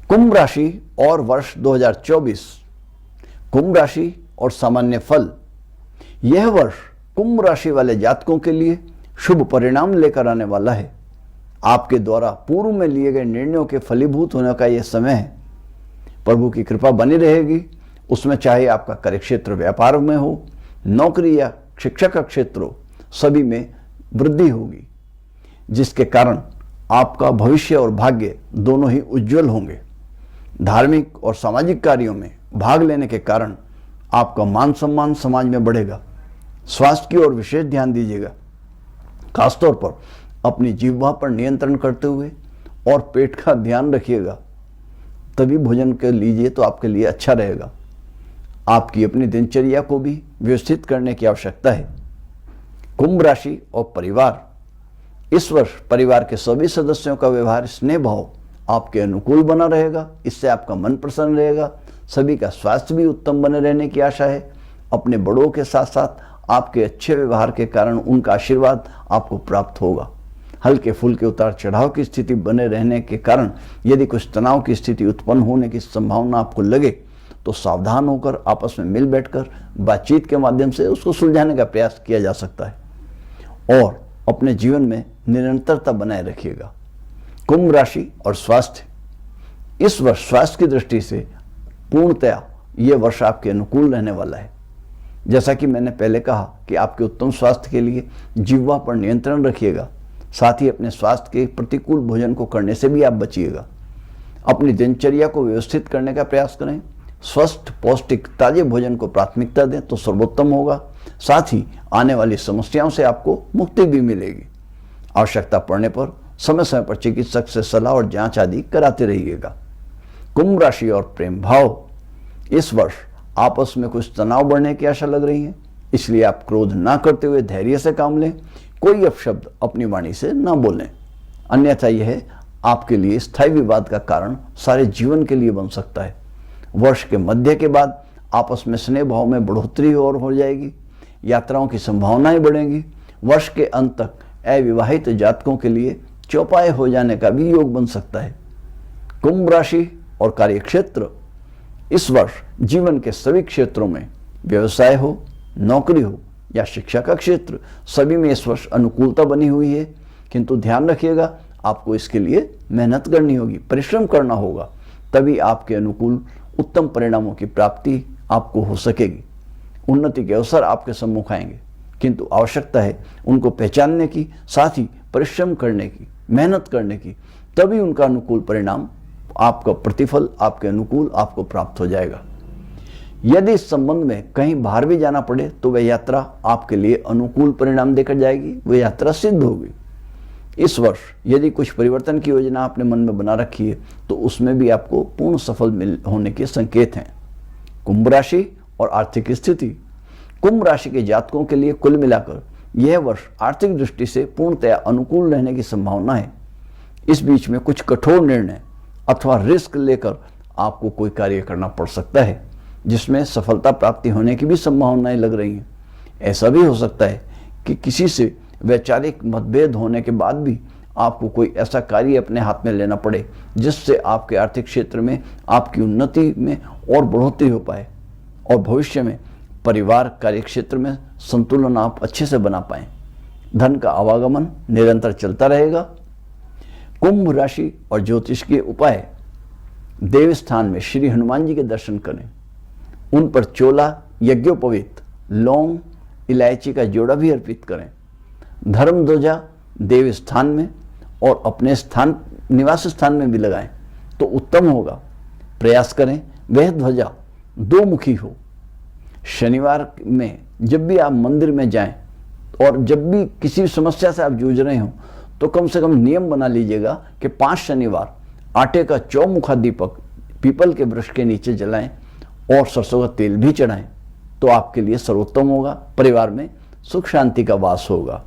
कुंभ राशि और वर्ष 2024। कुंभ राशि और सामान्य फल। यह वर्ष कुंभ राशि वाले जातकों के लिए शुभ परिणाम लेकर आने वाला है। आपके द्वारा पूर्व में लिए गए निर्णयों के फलीभूत होने का यह समय है। प्रभु की कृपा बनी रहेगी। उसमें चाहे आपका कार्यक्षेत्र व्यापार में हो, नौकरी या शिक्षा का क्षेत्र हो, सभी में वृद्धि होगी, जिसके कारण आपका भविष्य और भाग्य दोनों ही उज्जवल होंगे। धार्मिक और सामाजिक कार्यों में भाग लेने के कारण आपका मान सम्मान समाज में बढ़ेगा। स्वास्थ्य की ओर विशेष ध्यान दीजिएगा। खासतौर पर अपनी जिह्वा पर नियंत्रण करते हुए और पेट का ध्यान रखिएगा, तभी भोजन के लीजिए तो आपके लिए अच्छा रहेगा। आपकी अपनी दिनचर्या को भी व्यवस्थित करने की आवश्यकता है। कुंभ राशि और परिवार। इस वर्ष परिवार के सभी सदस्यों का व्यवहार, स्नेह भाव आपके अनुकूल बना रहेगा। इससे आपका मन प्रसन्न रहेगा। सभी का स्वास्थ्य भी उत्तम बने रहने की आशा है। अपने बड़ों के साथ साथ आपके अच्छे व्यवहार के कारण उनका आशीर्वाद आपको प्राप्त होगा। हल्के फुल्के उतार चढ़ाव की स्थिति बने रहने के कारण यदि कुछ तनाव की स्थिति उत्पन्न होने की संभावना आपको लगे तो सावधान होकर आपस में मिल बैठकर बातचीत के माध्यम से उसको सुलझाने का प्रयास किया जा सकता है। और अपने जीवन में निरंतरता बनाए रखिएगा। कुंभ राशि और स्वास्थ्य। इस वर्ष स्वास्थ्य की दृष्टि से पूर्णतया यह वर्ष आपके अनुकूल रहने वाला है। जैसा कि मैंने पहले कहा कि आपके उत्तम स्वास्थ्य के लिए जिह्वा पर नियंत्रण रखिएगा। साथ ही अपने स्वास्थ्य के प्रतिकूल भोजन को करने से भी आप बचिएगा। अपनी दिनचर्या को व्यवस्थित करने का प्रयास करें। स्वस्थ पौष्टिक ताजे भोजन को प्राथमिकता दें तो सर्वोत्तम होगा। साथ ही आने वाली समस्याओं से आपको मुक्ति भी मिलेगी। आवश्यकता पड़ने पर समय समय पर चिकित्सक से सलाह और जांच आदि कराते रहिएगा। कुंभ राशि और प्रेम भाव। इस वर्ष आपस में कुछ तनाव बढ़ने की आशा लग रही है, इसलिए आप क्रोध ना करते हुए धैर्य से काम लें। कोई अपशब्द अपनी वाणी से ना बोलें, अन्यथा यह आपके लिए स्थायी विवाद का कारण सारे जीवन के लिए बन सकता है। वर्ष के मध्य के बाद आपस में स्नेह भाव में बढ़ोतरी और हो जाएगी। यात्राओं की संभावनाएं बढ़ेंगी। वर्ष के अंत तक अविवाहित जातकों के लिए चौपाए हो जाने का भी योग बन सकता है। कुंभ राशि और कार्यक्षेत्र। इस वर्ष जीवन के सभी क्षेत्रों में, व्यवसाय हो, नौकरी हो या शिक्षा का क्षेत्र, सभी में इस वर्ष अनुकूलता बनी हुई है। किंतु ध्यान रखिएगा, आपको इसके लिए मेहनत करनी होगी, परिश्रम करना होगा, तभी आपके अनुकूल उत्तम परिणामों की प्राप्ति आपको हो सकेगी। उन्नति के अवसर आपके सम्मुख आएंगे, किंतु आवश्यकता है उनको पहचानने की, साथ ही परिश्रम करने की, मेहनत करने की, तभी उनका अनुकूल परिणाम, आपका प्रतिफल आपके अनुकूल आपको प्राप्त हो जाएगा। यदि इस संबंध में कहीं बाहर भी जाना पड़े तो वह यात्रा आपके लिए अनुकूल परिणाम देकर जाएगी, वह यात्रा सिद्ध होगी। इस वर्ष यदि कुछ परिवर्तन की योजना आपने मन में बना रखी है तो उसमें भी आपको पूर्ण सफल होने के संकेत हैं। कुंभ राशि और आर्थिक स्थिति। कुंभ राशि के जातकों के लिए कुल मिलाकर यह वर्ष आर्थिक दृष्टि से पूर्णतया अनुकूल रहने की संभावना है। इस बीच में कुछ कठोर निर्णय अथवा रिस्क लेकर आपको कोई कार्य करना पड़ सकता है, जिसमें सफलता प्राप्ति होने की भी संभावनाएं लग रही हैं। ऐसा भी हो सकता है कि किसी से वैचारिक मतभेद होने के बाद भी आपको कोई ऐसा कार्य अपने हाथ में लेना पड़े जिससे आपके आर्थिक क्षेत्र में आपकी उन्नति में और बढ़ोतरी हो पाए और भविष्य में परिवार कार्य क्षेत्र में संतुलन आप अच्छे से बना पाएं। धन का आवागमन निरंतर चलता रहेगा। कुंभ राशि और ज्योतिष के उपाय। देव स्थान में श्री हनुमान जी के दर्शन करें। उन पर चोला, यज्ञोपवीत, लौंग, इलायची का जोड़ा भी अर्पित करें। धर्म ध्वजा देव स्थान में और अपने स्थान निवास स्थान में भी लगाएं तो उत्तम होगा। प्रयास करें वह ध्वजा दो मुखी हो। शनिवार में जब भी आप मंदिर में जाएं और जब भी किसी समस्या से आप जूझ रहे हो तो कम से कम नियम बना लीजिएगा कि 5 शनिवार आटे का चौमुखा दीपक पीपल के वृक्ष के नीचे जलाएं और सरसों का तेल भी चढ़ाएं तो आपके लिए सर्वोत्तम होगा। परिवार में सुख शांति का वास होगा।